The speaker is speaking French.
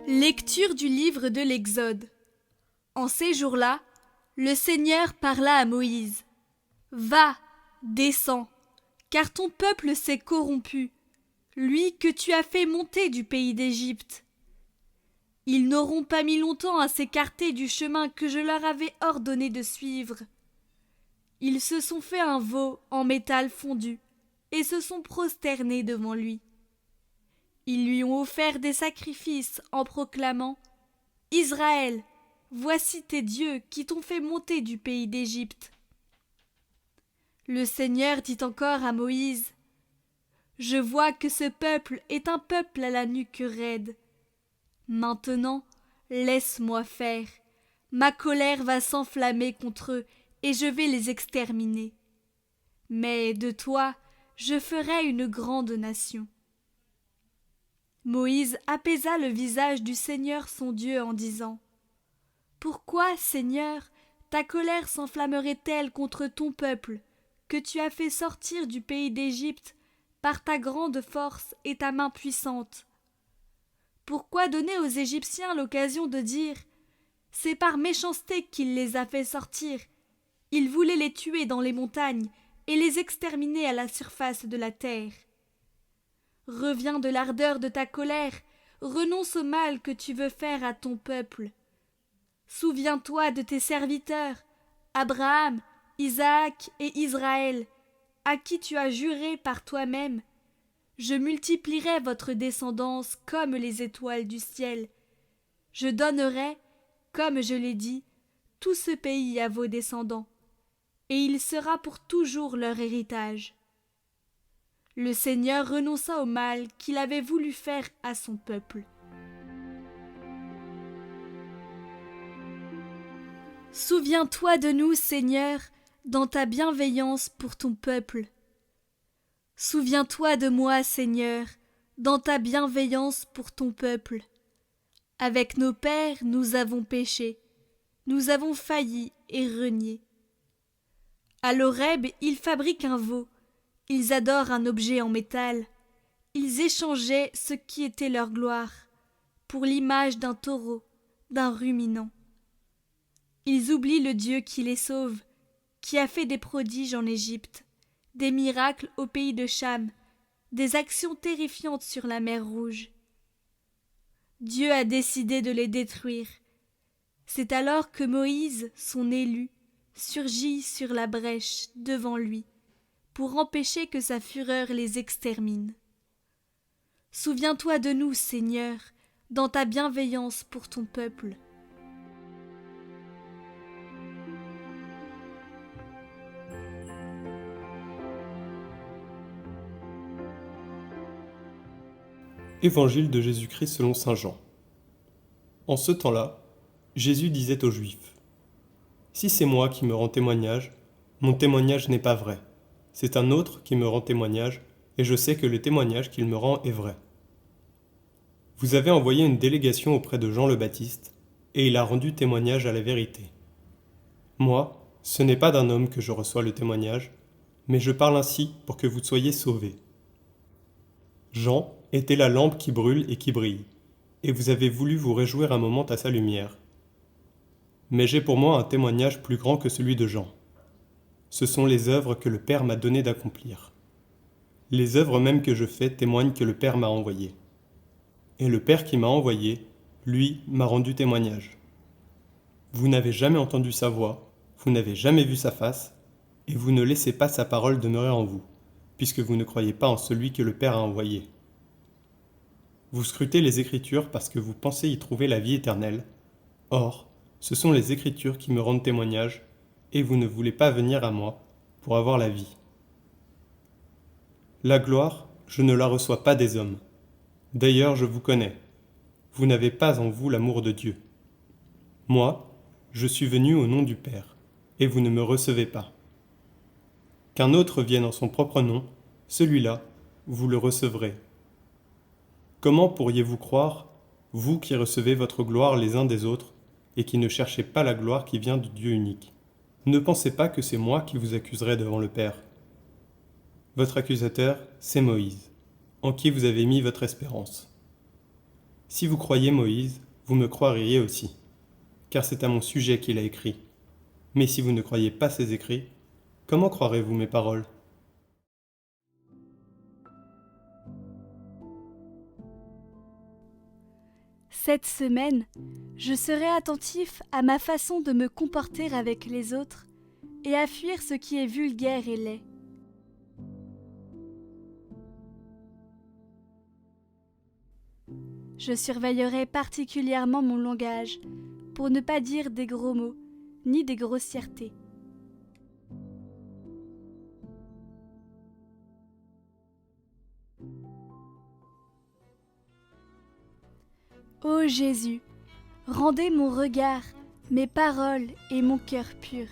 Lecture du livre de l'Exode. En ces jours-là, le Seigneur parla à Moïse. Va, descends, car ton peuple s'est corrompu, lui que tu as fait monter du pays d'Égypte. Ils n'auront pas mis longtemps à s'écarter du chemin que je leur avais ordonné de suivre. Ils se sont fait un veau en métal fondu et se sont prosternés devant lui. Ils lui ont offert des sacrifices en proclamant « Israël, voici tes dieux qui t'ont fait monter du pays d'Égypte. » Le Seigneur dit encore à Moïse « Je vois que ce peuple est un peuple à la nuque raide. Maintenant, laisse-moi faire. Ma colère va s'enflammer contre eux et je vais les exterminer. Mais de toi, je ferai une grande nation. » Moïse apaisa le visage du Seigneur son Dieu en disant « Pourquoi, Seigneur, ta colère s'enflammerait-elle contre ton peuple, que tu as fait sortir du pays d'Égypte par ta grande force et ta main puissante? Pourquoi donner aux Égyptiens l'occasion de dire « C'est par méchanceté qu'il les a fait sortir, il voulait les tuer dans les montagnes et les exterminer à la surface de la terre. » Reviens de l'ardeur de ta colère, renonce au mal que tu veux faire à ton peuple. Souviens-toi de tes serviteurs, Abraham, Isaac et Israël, à qui tu as juré par toi-même. Je multiplierai votre descendance comme les étoiles du ciel. Je donnerai, comme je l'ai dit, tout ce pays à vos descendants, et il sera pour toujours leur héritage. Le Seigneur renonça au mal qu'il avait voulu faire à son peuple. Souviens-toi de nous, Seigneur, dans ta bienveillance pour ton peuple. Souviens-toi de moi, Seigneur, dans ta bienveillance pour ton peuple. Avec nos pères, nous avons péché, nous avons failli et renié. À l'Horeb, ils fabriquent un veau. Ils adorent un objet en métal. Ils échangeaient ce qui était leur gloire pour l'image d'un taureau, d'un ruminant. Ils oublient le Dieu qui les sauve, qui a fait des prodiges en Égypte, des miracles au pays de Cham, des actions terrifiantes sur la mer Rouge. Dieu a décidé de les détruire. C'est alors que Moïse, son élu, surgit sur la brèche devant lui, pour empêcher que sa fureur les extermine. Souviens-toi de nous, Seigneur, dans ta bienveillance pour ton peuple. Évangile de Jésus-Christ selon saint Jean. En ce temps-là, Jésus disait aux Juifs : « Si c'est moi qui me rends témoignage, mon témoignage n'est pas vrai. C'est un autre qui me rend témoignage, et je sais que le témoignage qu'il me rend est vrai. Vous avez envoyé une délégation auprès de Jean le Baptiste, et il a rendu témoignage à la vérité. Moi, ce n'est pas d'un homme que je reçois le témoignage, mais je parle ainsi pour que vous soyez sauvés. Jean était la lampe qui brûle et qui brille, et vous avez voulu vous réjouir un moment à sa lumière. Mais j'ai pour moi un témoignage plus grand que celui de Jean. Ce sont les œuvres que le Père m'a donné d'accomplir. Les œuvres même que je fais témoignent que le Père m'a envoyé. Et le Père qui m'a envoyé, lui, m'a rendu témoignage. Vous n'avez jamais entendu sa voix, vous n'avez jamais vu sa face, et vous ne laissez pas sa parole demeurer en vous, puisque vous ne croyez pas en celui que le Père a envoyé. Vous scrutez les Écritures parce que vous pensez y trouver la vie éternelle. Or, ce sont les Écritures qui me rendent témoignage, et vous ne voulez pas venir à moi pour avoir la vie. La gloire, je ne la reçois pas des hommes. D'ailleurs, je vous connais. Vous n'avez pas en vous l'amour de Dieu. Moi, je suis venu au nom du Père, et vous ne me recevez pas. Qu'un autre vienne en son propre nom, celui-là, vous le recevrez. Comment pourriez-vous croire, vous qui recevez votre gloire les uns des autres, et qui ne cherchez pas la gloire qui vient du Dieu unique? Ne pensez pas que c'est moi qui vous accuserai devant le Père. Votre accusateur, c'est Moïse, en qui vous avez mis votre espérance. Si vous croyez Moïse, vous me croiriez aussi, car c'est à mon sujet qu'il a écrit. Mais si vous ne croyez pas ses écrits, comment croirez-vous mes paroles ? Cette semaine, je serai attentif à ma façon de me comporter avec les autres et à fuir ce qui est vulgaire et laid. Je surveillerai particulièrement mon langage pour ne pas dire des gros mots ni des grossièretés. Ô Jésus, rendez mon regard, mes paroles et mon cœur purs.